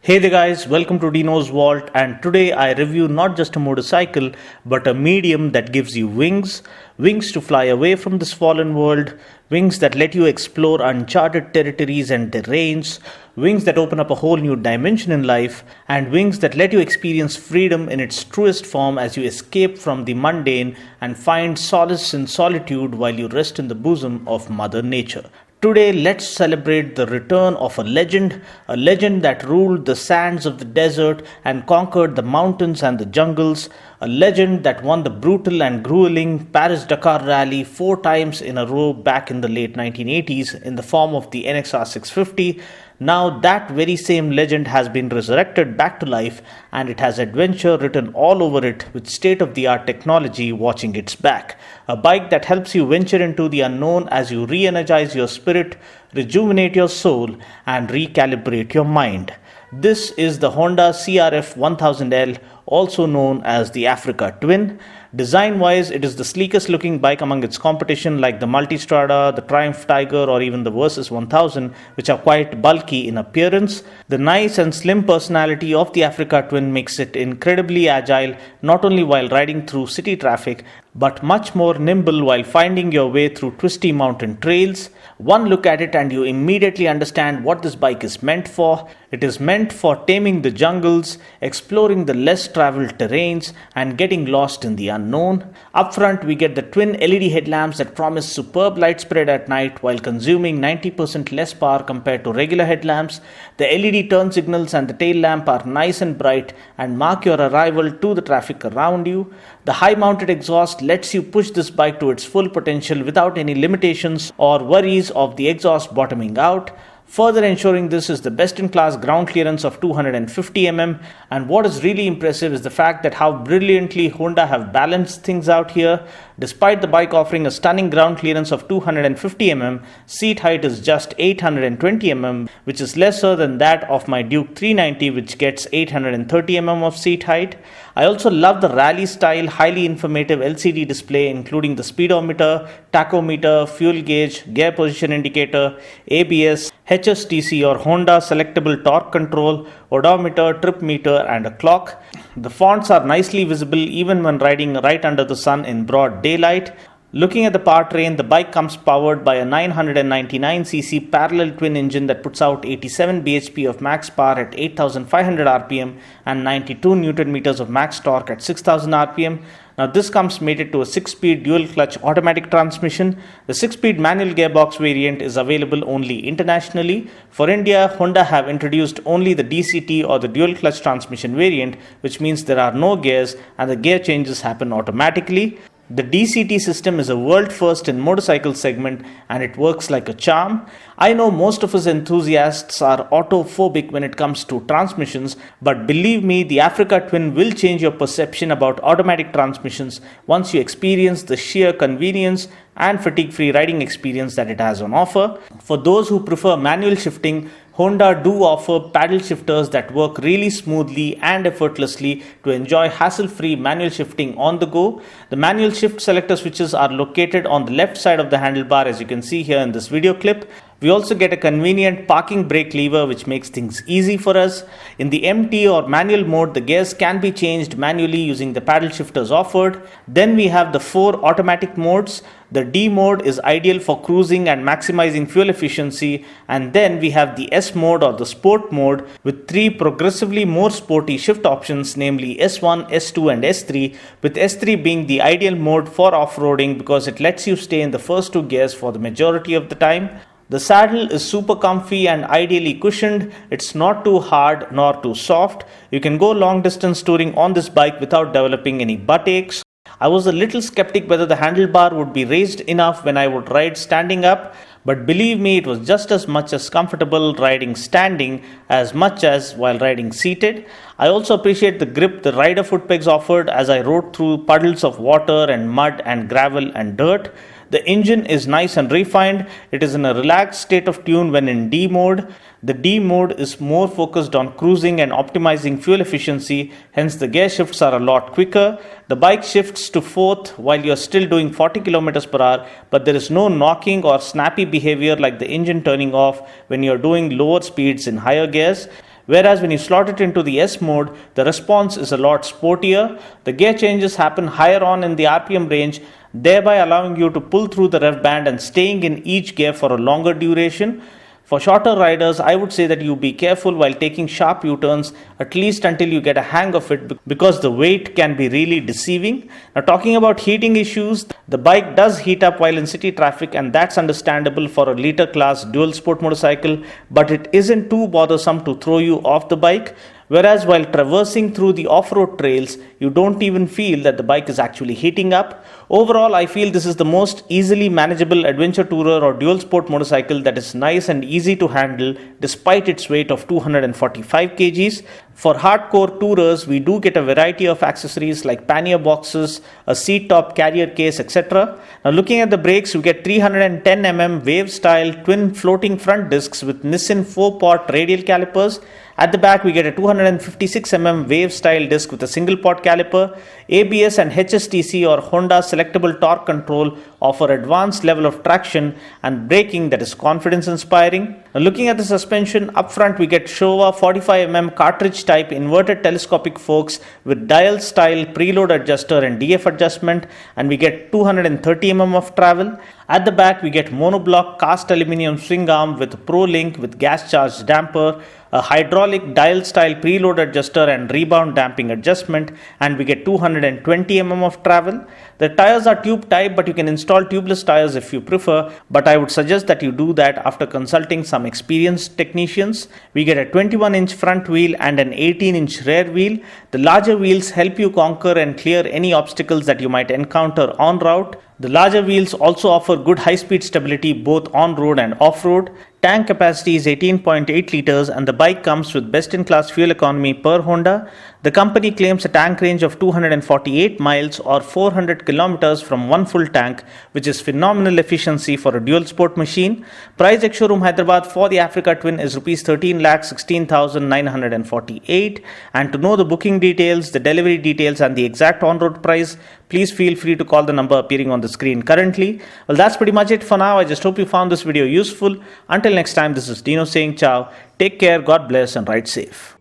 Hey there guys, welcome to Dinos Vault, and today I review not just a motorcycle but a medium that gives you wings to fly away from this fallen world, wings that let you explore uncharted territories and terrains, wings that open up a whole new dimension in life, and wings that let you experience freedom in its truest form as you escape from the mundane and find solace in solitude while you rest in the bosom of Mother Nature. Today, let's celebrate the return of a legend that ruled the sands of the desert and conquered the mountains and the jungles, a legend that won the brutal and grueling Paris-Dakar rally 4 times in a row back in the late 1980s in the form of the NXR 650. Now that very same legend has been resurrected back to life, and it has adventure written all over it with state-of-the-art technology watching its back. A bike that helps you venture into the unknown as you re-energize your spirit, rejuvenate your soul, and recalibrate your mind. This is the Honda CRF1000L, also known as the Africa Twin. Design-wise, it is the sleekest looking bike among its competition like the Multistrada, the Triumph Tiger, or even the Versys 1000, which are quite bulky in appearance. The nice and slim personality of the Africa Twin makes it incredibly agile, not only while riding through city traffic, but much more nimble while finding your way through twisty mountain trails. One look at it and you immediately understand what this bike is meant for. It is meant for taming the jungles, exploring the less traveled terrains, and getting lost in the unknown. Up front, we get the twin LED headlamps that promise superb light spread at night while consuming 90% less power compared to regular headlamps. The LED turn signals and the tail lamp are nice and bright and mark your arrival to the traffic around you. The high-mounted exhaust lets you push this bike to its full potential without any limitations or worries of the exhaust bottoming out. Further ensuring this is the best-in-class ground clearance of 250 mm, and what is really impressive is the fact that how brilliantly Honda have balanced things out here. Despite the bike offering a stunning ground clearance of 250 mm, seat height is just 820 mm, which is lesser than that of my Duke 390, which gets 830 mm of seat height. I also love the rally-style, highly informative LCD display, including the speedometer, tachometer, fuel gauge, gear position indicator, ABS, HSTC or Honda selectable torque control, odometer, trip meter, and a clock. The fonts are nicely visible even when riding right under the sun in broad daylight. Looking at the powertrain, the bike comes powered by a 999cc parallel twin engine that puts out 87 bhp of max power at 8500 rpm and 92 Nm of max torque at 6000 rpm. Now this comes mated to a 6-speed dual-clutch automatic transmission. The 6-speed manual gearbox variant is available only internationally. For India, Honda have introduced only the DCT or the dual-clutch transmission variant, which means there are no gears and the gear changes happen automatically. The DCT system is a world first in motorcycle segment, and it works like a charm. I know most of us enthusiasts are autophobic when it comes to transmissions, but believe me, the Africa Twin will change your perception about automatic transmissions once you experience the sheer convenience and fatigue-free riding experience that it has on offer. For those who prefer manual shifting, Honda do offer paddle shifters that work really smoothly and effortlessly to enjoy hassle-free manual shifting on the go. The manual shift selector switches are located on the left side of the handlebar, as you can see here in this video clip. We also get a convenient parking brake lever which makes things easy for us. In the MT or manual mode, the gears can be changed manually using the paddle shifters offered. Then we have the 4 automatic modes. The D mode is ideal for cruising and maximizing fuel efficiency, and then we have the S mode or the sport mode with 3 progressively more sporty shift options, namely S1, S2 and S3, with S3 being the ideal mode for off-roading because it lets you stay in the first 2 gears for the majority of the time. The saddle is super comfy and ideally cushioned. It's not too hard nor too soft. You can go long distance touring on this bike without developing any butt aches. I was a little skeptic whether the handlebar would be raised enough when I would ride standing up, but believe me, it was just as much as comfortable riding standing as much as while riding seated. I also appreciate the grip the rider foot pegs offered as I rode through puddles of water and mud and gravel and dirt. The engine is nice and refined. It is in a relaxed state of tune when in D mode. The D mode is more focused on cruising and optimizing fuel efficiency, hence the gear shifts are a lot quicker. The bike shifts to 4th while you are still doing 40 km per hour, but there is no knocking or snappy behavior like the engine turning off when you are doing lower speeds in higher gears. Whereas when you slot it into the S mode, the response is a lot sportier. The gear changes happen higher on in the RPM range, thereby allowing you to pull through the rev band and staying in each gear for a longer duration. For shorter riders, I would say that you be careful while taking sharp U-turns, at least until you get a hang of it, because the weight can be really deceiving. Now, talking about heating issues, the bike does heat up while in city traffic, and that's understandable for a liter class dual sport motorcycle, but it isn't too bothersome to throw you off the bike. Whereas while traversing through the off-road trails, you don't even feel that the bike is actually heating up. Overall, I feel this is the most easily manageable adventure tourer or dual sport motorcycle that is nice and easy to handle despite its weight of 245 kgs. For hardcore tourers, we do get a variety of accessories like pannier boxes, a seat top carrier case, etc. Now looking at the brakes, we get 310mm wave style twin floating front discs with Nissin 4-pot radial calipers. At the back, we get a 256mm wave style disc with a single pot caliper. ABS and HSTC or Honda selectable torque control offer advanced level of traction and braking that is confidence inspiring. Now looking at the suspension, up front we get Showa 45mm cartridge type inverted telescopic forks with dial style preload adjuster and DF adjustment, and we get 230mm of travel. At the back, we get monoblock cast aluminium swing arm with Pro Link with gas charged damper, a hydraulic dial style preload adjuster and rebound damping adjustment, and we get 220mm of travel. The tires are tube type, but you can install tubeless tires if you prefer, but I would suggest that you do that after consulting some experienced technicians. We get a 21-inch front wheel and an 18-inch rear wheel. The larger wheels help you conquer and clear any obstacles that you might encounter en route. The larger wheels also offer good high-speed stability both on-road and off-road. Tank capacity is 18.8 liters and the bike comes with best-in-class fuel economy per Honda. The company claims a tank range of 248 miles or 400 kilometers from one full tank, which is phenomenal efficiency for a dual sport machine. Price ex-showroom Hyderabad for the Africa Twin is Rs 13,16,948. And to know the booking details, the delivery details and the exact on-road price, please feel free to call the number appearing on the screen currently. Well, that's pretty much it for now. I just hope you found this video useful. Until next time, this is Dinos saying ciao. Take care, God bless and ride safe.